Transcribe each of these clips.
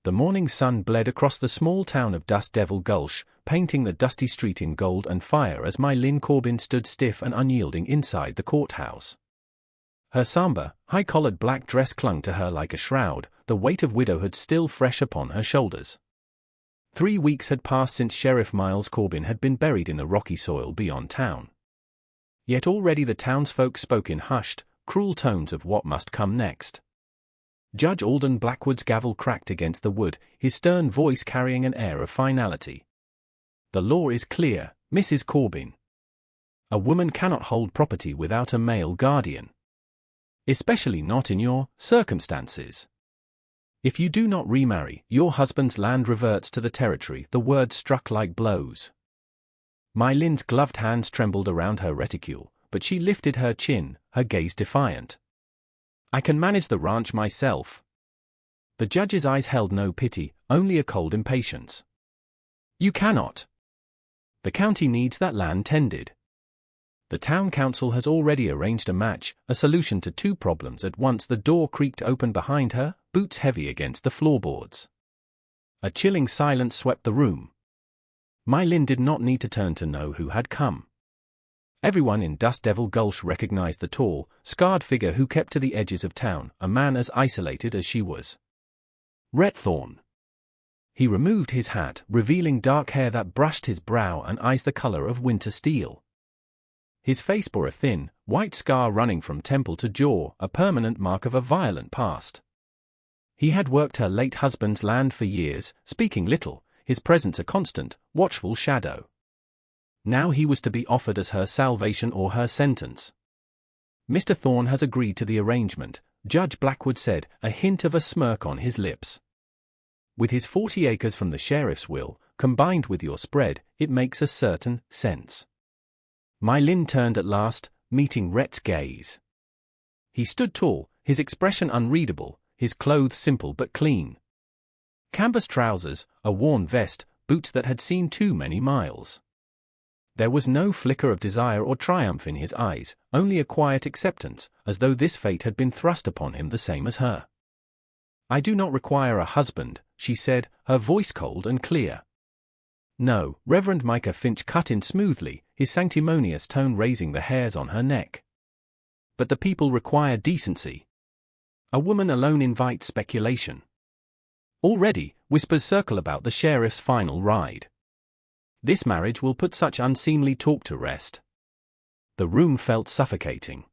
The morning sun bled across the small town of Dust Devil Gulch, painting the dusty street in gold and fire as Mylene Corbin stood stiff and unyielding inside the courthouse. Her somber, high-collared black dress clung to her like a shroud, the weight of widowhood still fresh upon her shoulders. 3 weeks had passed since Sheriff Miles Corbin had been buried in the rocky soil beyond town. Yet already the townsfolk spoke in hushed, cruel tones of what must come next. Judge Alden Blackwood's gavel cracked against the wood, his stern voice carrying an air of finality. The law is clear, Mrs. Corbin. A woman cannot hold property without a male guardian. Especially not in your circumstances. If you do not remarry, your husband's land reverts to the territory. The words struck like blows. Mylene's gloved hands trembled around her reticule, but she lifted her chin, her gaze defiant. I can manage the ranch myself. The judge's eyes held no pity, only a cold impatience. You cannot. The county needs that land tended. The town council has already arranged a match, a solution to 2 problems at once. The door creaked open behind her, boots heavy against the floorboards. A chilling silence swept the room. Mylene did not need to turn to know who had come. Everyone in Dust Devil Gulch recognized the tall, scarred figure who kept to the edges of town, a man as isolated as she was. Rhett Thorne. He removed his hat, revealing dark hair that brushed his brow and eyes the color of winter steel. His face bore a thin, white scar running from temple to jaw, a permanent mark of a violent past. He had worked her late husband's land for years, speaking little, his presence a constant, watchful shadow. Now he was to be offered as her salvation or her sentence. Mr. Thorne has agreed to the arrangement, Judge Blackwood said, a hint of a smirk on his lips. With his 40 acres from the sheriff's will, combined with your spread, it makes a certain sense. Mylene turned at last, meeting Rhett's gaze. He stood tall, his expression unreadable, his clothes simple but clean. Canvas trousers, a worn vest, boots that had seen too many miles. There was no flicker of desire or triumph in his eyes, only a quiet acceptance, as though this fate had been thrust upon him the same as her. I do not require a husband, she said, her voice cold and clear. No, Reverend Micah Finch cut in smoothly, his sanctimonious tone raising the hairs on her neck. But the people require decency. A woman alone invites speculation. Already, whispers circle about the sheriff's final ride. This marriage will put such unseemly talk to rest. The room felt suffocating.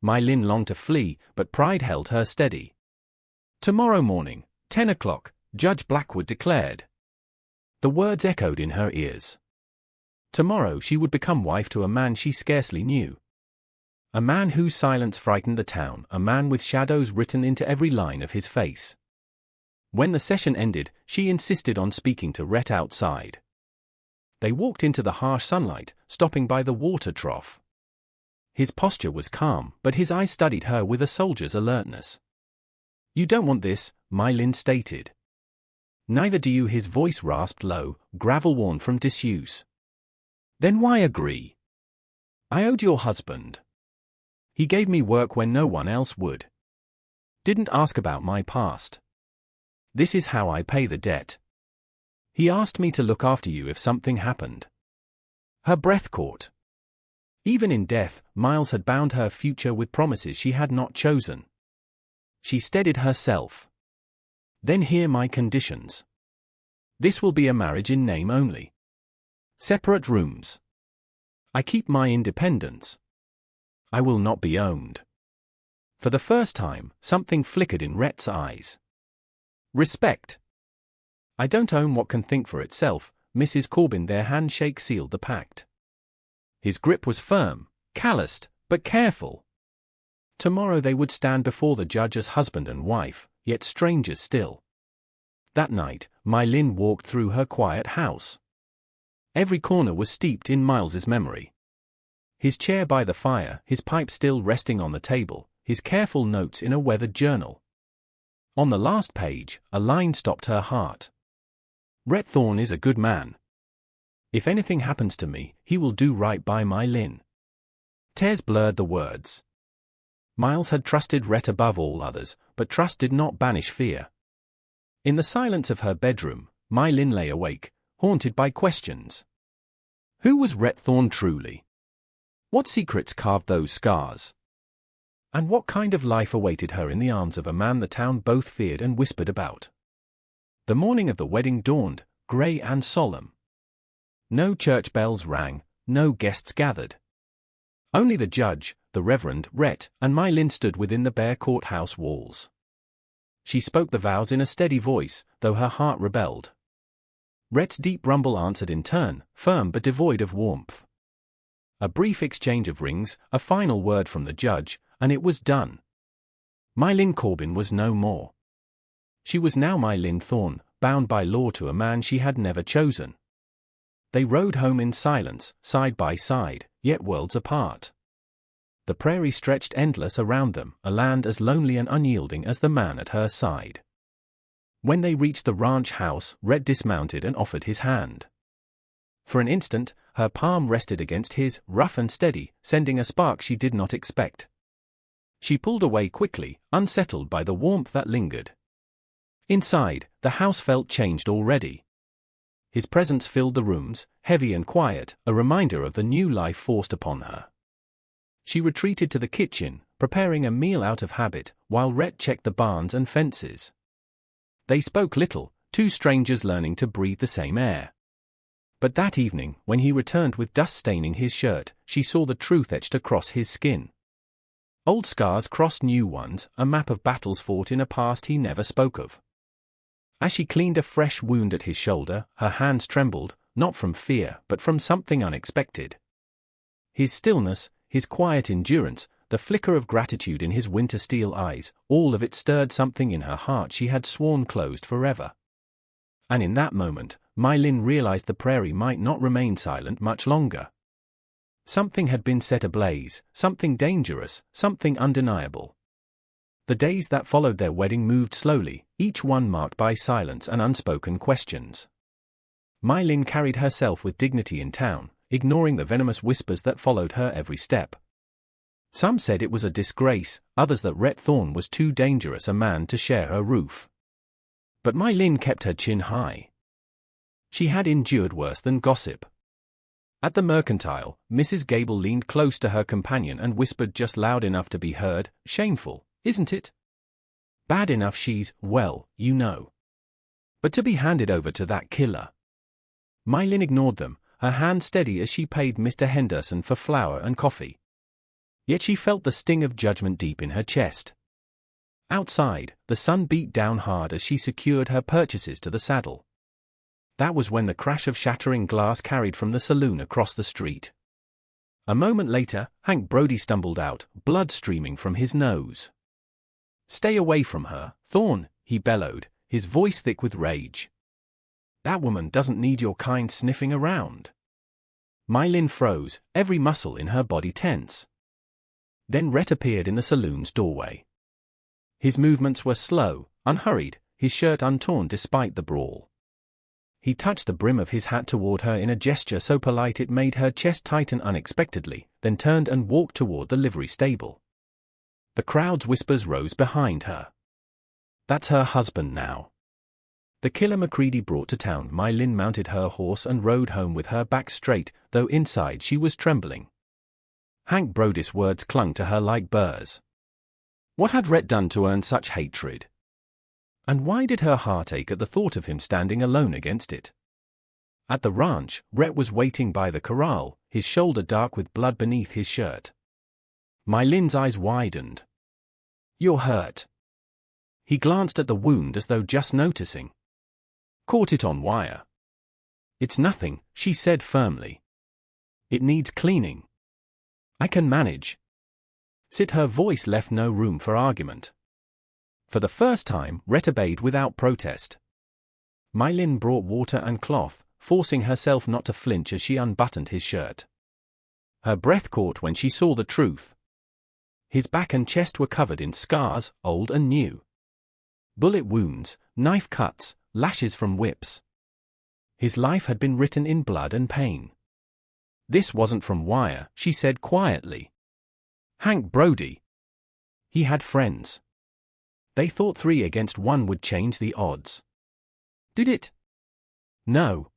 Mylene longed to flee, but pride held her steady. Tomorrow morning, 10 o'clock, Judge Blackwood declared. The words echoed in her ears. Tomorrow she would become wife to a man she scarcely knew. A man whose silence frightened the town, a man with shadows written into every line of his face. When the session ended, she insisted on speaking to Rhett outside. They walked into the harsh sunlight, stopping by the water trough. His posture was calm, but his eyes studied her with a soldier's alertness. You don't want this, Mylene stated. Neither do you, his voice rasped low, gravel-worn from disuse. Then why agree? I owed your husband. He gave me work when no one else would. Didn't ask about my past. This is how I pay the debt. He asked me to look after you if something happened. Her breath caught. Even in death, Miles had bound her future with promises she had not chosen. She steadied herself. Then hear my conditions. This will be a marriage in name only. Separate rooms. I keep my independence. I will not be owned. For the first time, something flickered in Rhett's eyes. Respect. I don't own what can think for itself, Mrs. Corbin. Their handshake sealed the pact. His grip was firm, calloused, but careful. Tomorrow they would stand before the judge as husband and wife, yet strangers still. That night, Mylene walked through her quiet house. Every corner was steeped in Miles's memory. His chair by the fire, his pipe still resting on the table, his careful notes in a weathered journal. On the last page, a line stopped her heart. Rhett Thorne is a good man. If anything happens to me, he will do right by Mylene. Tears blurred the words. Miles had trusted Rhett above all others, but trust did not banish fear. In the silence of her bedroom, My Lin lay awake, haunted by questions. Who was Rhett Thorne truly? What secrets carved those scars? And what kind of life awaited her in the arms of a man the town both feared and whispered about? The morning of the wedding dawned, grey and solemn. No church bells rang, no guests gathered. Only the judge, the Reverend Rhett, and My Lin stood within the bare courthouse walls. She spoke the vows in a steady voice, though her heart rebelled. Rhett's deep rumble answered in turn, firm but devoid of warmth. A brief exchange of rings, a final word from the judge, and it was done. My Lin Corbin was no more. She was now My Lin Thorne, bound by law to a man she had never chosen. They rode home in silence, side by side, yet worlds apart. The prairie stretched endless around them, a land as lonely and unyielding as the man at her side. When they reached the ranch house, Rhett dismounted and offered his hand. For an instant, her palm rested against his, rough and steady, sending a spark she did not expect. She pulled away quickly, unsettled by the warmth that lingered. Inside, the house felt changed already. His presence filled the rooms, heavy and quiet, a reminder of the new life forced upon her. She retreated to the kitchen, preparing a meal out of habit, while Rhett checked the barns and fences. They spoke little, two strangers learning to breathe the same air. But that evening, when he returned with dust staining his shirt, she saw the truth etched across his skin. Old scars crossed new ones, a map of battles fought in a past he never spoke of. As she cleaned a fresh wound at his shoulder, her hands trembled, not from fear, but from something unexpected. His stillness, his quiet endurance, the flicker of gratitude in his winter steel eyes, all of it stirred something in her heart she had sworn closed forever. And in that moment, My Lin realized the prairie might not remain silent much longer. Something had been set ablaze, something dangerous, something undeniable. The days that followed their wedding moved slowly, each one marked by silence and unspoken questions. My Lin carried herself with dignity in town, ignoring the venomous whispers that followed her every step. Some said it was a disgrace, others that Rhett Thorne was too dangerous a man to share her roof. But My Lin kept her chin high. She had endured worse than gossip. At the mercantile, Mrs. Gable leaned close to her companion and whispered just loud enough to be heard, "Shameful, isn't it? Bad enough she's, well, you know. But to be handed over to that killer." My Lin ignored them, her hand steady as she paid Mr. Henderson for flour and coffee. Yet she felt the sting of judgment deep in her chest. Outside, the sun beat down hard as she secured her purchases to the saddle. That was when the crash of shattering glass carried from the saloon across the street. A moment later, Hank Brody stumbled out, blood streaming from his nose. "Stay away from her, Thorne," he bellowed, his voice thick with rage. "That woman doesn't need your kind sniffing around." My Lin froze, every muscle in her body tense. Then Rhett appeared in the saloon's doorway. His movements were slow, unhurried, his shirt untorn despite the brawl. He touched the brim of his hat toward her in a gesture so polite it made her chest tighten unexpectedly, then turned and walked toward the livery stable. The crowd's whispers rose behind her. "That's her husband now." The killer Macready brought to town. My Lin mounted her horse and rode home with her back straight, though inside she was trembling. Hank Brody's words clung to her like burrs. What had Rhett done to earn such hatred? And why did her heart ache at the thought of him standing alone against it? At the ranch, Rhett was waiting by the corral, his shoulder dark with blood beneath his shirt. My Lin's eyes widened. "You're hurt." He glanced at the wound as though just noticing. "Caught it on wire." "It's nothing," she said firmly. "It needs cleaning. I can manage." Her voice left no room for argument. For the first time, Rhett obeyed without protest. My Lin brought water and cloth, forcing herself not to flinch as she unbuttoned his shirt. Her breath caught when she saw the truth. His back and chest were covered in scars, old and new. Bullet wounds, knife cuts, lashes from whips. His life had been written in blood and pain. "This wasn't from wire," she said quietly. Hank Brody. He had friends. They thought 3 against 1 would change the odds. Did it? No.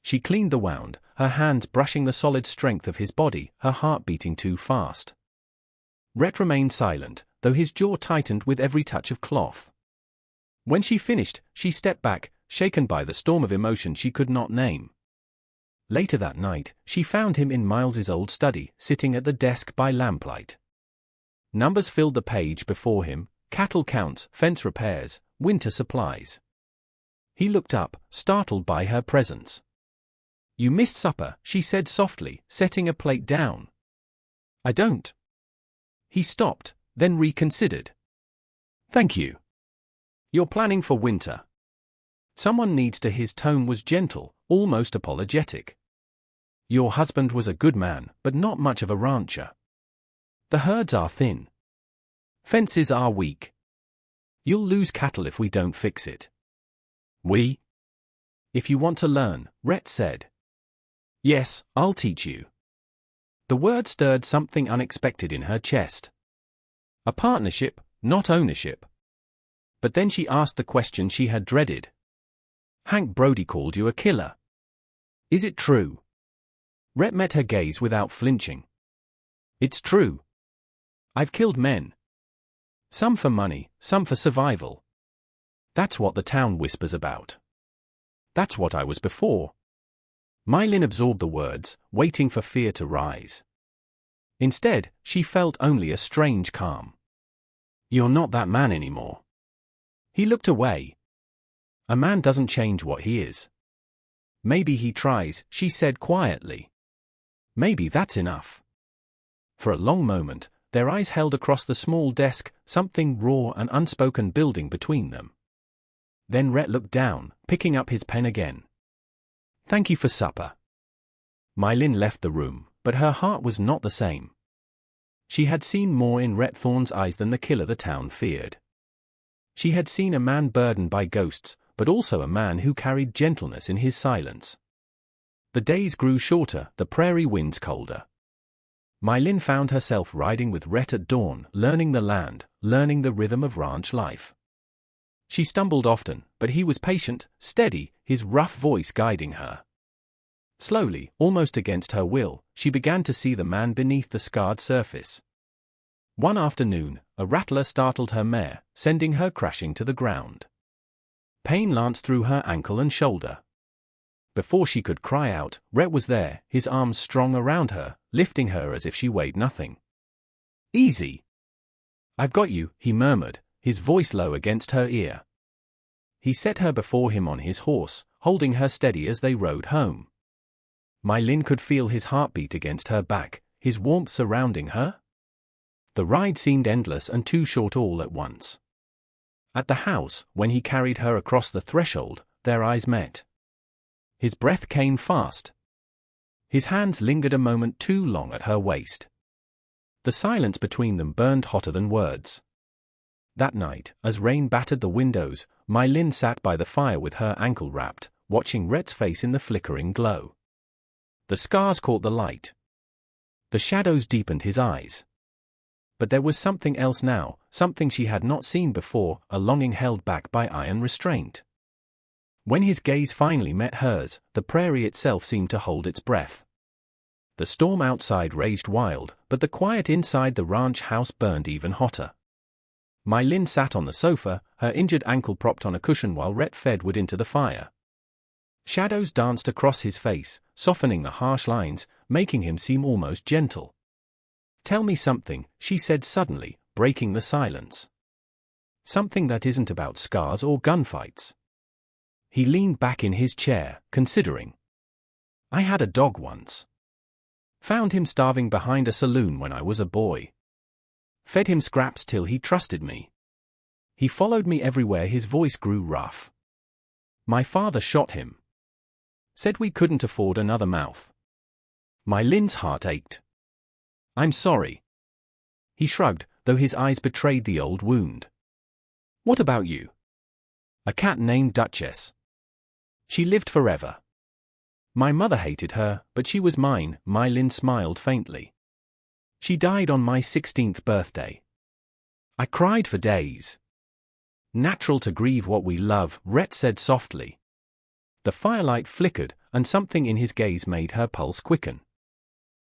She cleaned the wound, her hands brushing the solid strength of his body, her heart beating too fast. Rhett remained silent, though his jaw tightened with every touch of cloth. When she finished, she stepped back, shaken by the storm of emotion she could not name. Later that night, she found him in Miles's old study, sitting at the desk by lamplight. Numbers filled the page before him: cattle counts, fence repairs, winter supplies. He looked up, startled by her presence. "You missed supper," she said softly, setting a plate down. "I don't." He stopped, then reconsidered. "Thank you. You're planning for winter." Someone needs to. His tone was gentle, almost apologetic. "Your husband was a good man, but not much of a rancher. The herds are thin. Fences are weak. You'll lose cattle if we don't fix it." "We?" "If you want to learn," Rhett said. "Yes, I'll teach you." The word stirred something unexpected in her chest. A partnership, not ownership. But then she asked the question she had dreaded. "Hank Brody called you a killer. Is it true?" Rhett met her gaze without flinching. "It's true. I've killed men. Some for money, some for survival. That's what the town whispers about. That's what I was before." Mylin absorbed the words, waiting for fear to rise. Instead, she felt only a strange calm. "You're not that man anymore." He looked away. "A man doesn't change what he is." "Maybe he tries," she said quietly. "Maybe that's enough." For a long moment, their eyes held across the small desk, something raw and unspoken building between them. Then Rhett looked down, picking up his pen again. "Thank you for supper." Mylin left the room, but her heart was not the same. She had seen more in Rhett Thorne's eyes than the killer the town feared. She had seen a man burdened by ghosts, but also a man who carried gentleness in his silence. The days grew shorter, the prairie winds colder. Mylin found herself riding with Rhett at dawn, learning the land, learning the rhythm of ranch life. She stumbled often, but he was patient, steady, his rough voice guiding her. Slowly, almost against her will, she began to see the man beneath the scarred surface. One afternoon, a rattler startled her mare, sending her crashing to the ground. Pain lanced through her ankle and shoulder. Before she could cry out, Rhett was there, his arms strong around her, lifting her as if she weighed nothing. "Easy. I've got you," he murmured, his voice low against her ear. He set her before him on his horse, holding her steady as they rode home. Mylin could feel his heartbeat against her back, his warmth surrounding her. The ride seemed endless and too short all at once. At the house, when he carried her across the threshold, their eyes met. His breath came fast. His hands lingered a moment too long at her waist. The silence between them burned hotter than words. That night, as rain battered the windows, Mylin sat by the fire with her ankle wrapped, watching Rhett's face in the flickering glow. The scars caught the light. The shadows deepened his eyes. But there was something else now, something she had not seen before, a longing held back by iron restraint. When his gaze finally met hers, the prairie itself seemed to hold its breath. The storm outside raged wild, but the quiet inside the ranch house burned even hotter. Mylin sat on the sofa, her injured ankle propped on a cushion while Rhett fed wood into the fire. Shadows danced across his face, softening the harsh lines, making him seem almost gentle. "Tell me something," she said suddenly, breaking the silence. "Something that isn't about scars or gunfights." He leaned back in his chair, considering. "I had a dog once. Found him starving behind a saloon when I was a boy. Fed him scraps till he trusted me. He followed me everywhere." His voice grew rough. "My father shot him. Said we couldn't afford another mouth." Mylin's heart ached. "I'm sorry." He shrugged, though his eyes betrayed the old wound. "What about you?" "A cat named Duchess. She lived forever. My mother hated her, but she was mine." Mylin smiled faintly. "She died on my 16th birthday. I cried for days. Natural to grieve what we love, Rhett said softly. The firelight flickered, and something in his gaze made her pulse quicken.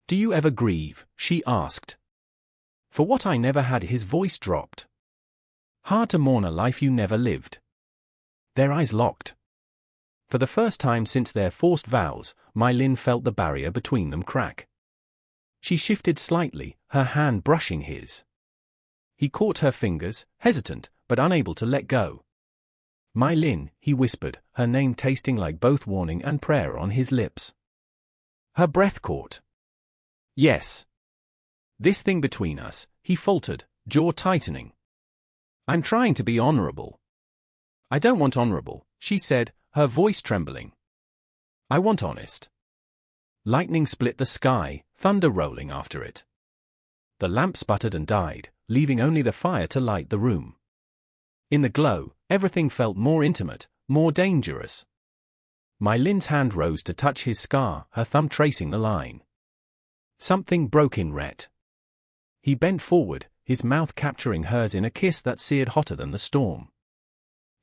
Do you ever grieve? She asked. For what I never had, his voice dropped. Hard to mourn a life you never lived. Their eyes locked. For the first time since their forced vows, Mylin felt the barrier between them crack. She shifted slightly, her hand brushing his. He caught her fingers, hesitant, but unable to let go. Mylin, he whispered, her name tasting like both warning and prayer on his lips. Her breath caught. Yes. This thing between us, he faltered, jaw tightening. I'm trying to be honorable. I don't want honorable, she said, her voice trembling. I want honest. Lightning split the sky, thunder rolling after it. The lamp sputtered and died, leaving only the fire to light the room. In the glow, everything felt more intimate, more dangerous. Mylin's hand rose to touch his scar, her thumb tracing the line. Something broke in Rhett. He bent forward, his mouth capturing hers in a kiss that seared hotter than the storm.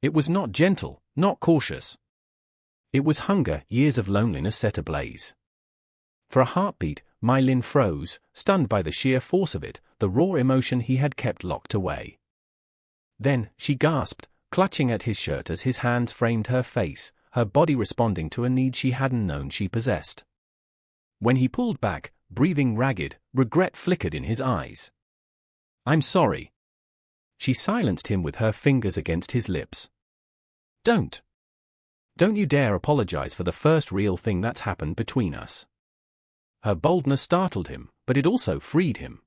It was not gentle, not cautious. It was hunger, years of loneliness set ablaze. For a heartbeat, Mylin froze, stunned by the sheer force of it, the raw emotion he had kept locked away. Then, she gasped, clutching at his shirt as his hands framed her face, her body responding to a need she hadn't known she possessed. When he pulled back, breathing ragged, regret flickered in his eyes. I'm sorry. She silenced him with her fingers against his lips. Don't you dare apologize for the first real thing that's happened between us. Her boldness startled him, but it also freed him.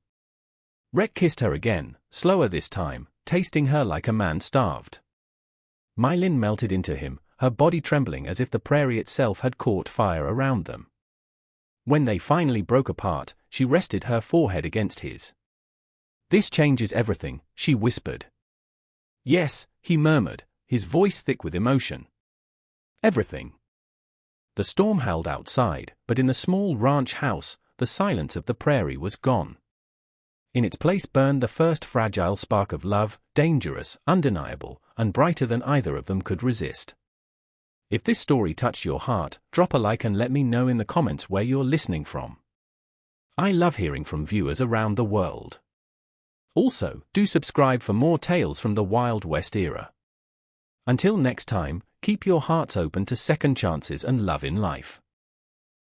Rhett kissed her again, slower this time, tasting her like a man starved. Mylin melted into him, her body trembling as if the prairie itself had caught fire around them. When they finally broke apart, she rested her forehead against his. This changes everything, she whispered. Yes, he murmured, his voice thick with emotion. Everything. The storm howled outside, but in the small ranch house, the silence of the prairie was gone. In its place burned the first fragile spark of love, dangerous, undeniable, and brighter than either of them could resist. If this story touched your heart, drop a like and let me know in the comments where you're listening from. I love hearing from viewers around the world. Also, do subscribe for more tales from the Wild West era. Until next time, keep your hearts open to second chances and love in life.